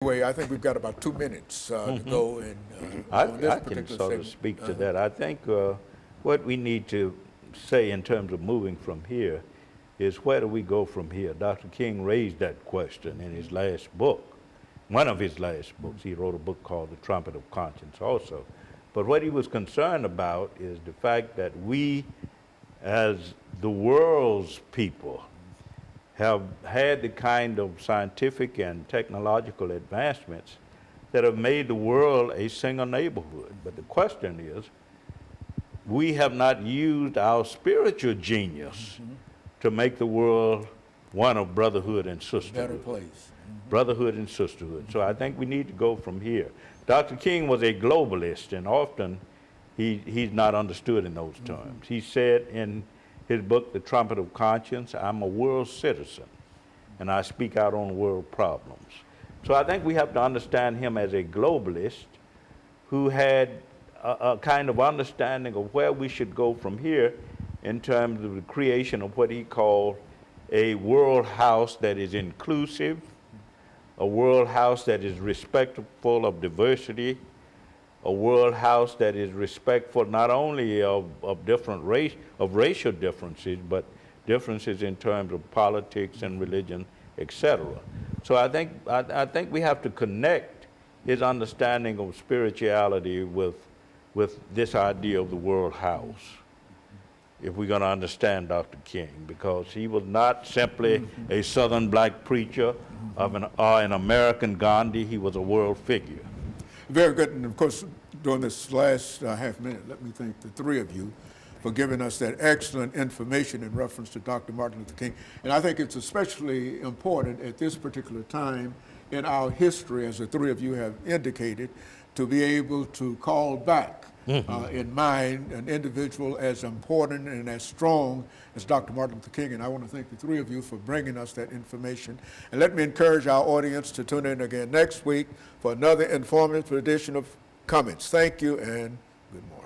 Anyway, I think we've got about 2 minutes to go in on this I can particular sort of segment. speak to that. I think what we need to say in terms of moving from here is where do we go from here? Dr. King raised that question in his last book, one of his last books. He wrote a book called The Trumpet of Conscience also. But what he was concerned about is the fact that we, as the world's people, have had the kind of scientific and technological advancements that have made the world a single neighborhood. But the question is, we have not used our spiritual genius to make the world one of brotherhood and sisterhood. Better place. Brotherhood and sisterhood. So I think we need to go from here. Dr. King was a globalist, and often he's not understood in those terms. He said in his book, The Trumpet of Conscience, I'm a world citizen, and I speak out on world problems. So I think we have to understand him as a globalist who had a kind of understanding of where we should go from here in terms of the creation of what he called a world house that is inclusive, a world house that is respectful of diversity, a world house that is respectful not only of different racial differences, but differences in terms of politics and religion, etc. So I think we have to connect his understanding of spirituality with this idea of the world house, if we're going to understand Dr. King, because he was not simply a Southern black preacher or an American Gandhi. He was a world figure. Very good. And of course, during this last half minute, let me thank the three of you for giving us that excellent information in reference to Dr. Martin Luther King. And I think it's especially important at this particular time in our history, as the three of you have indicated, to be able to call back in mind an individual as important and as strong as Dr. Martin Luther King. And I want to thank the three of you for bringing us that information. And let me encourage our audience to tune in again next week for another informative edition of Comments. Thank you and good morning.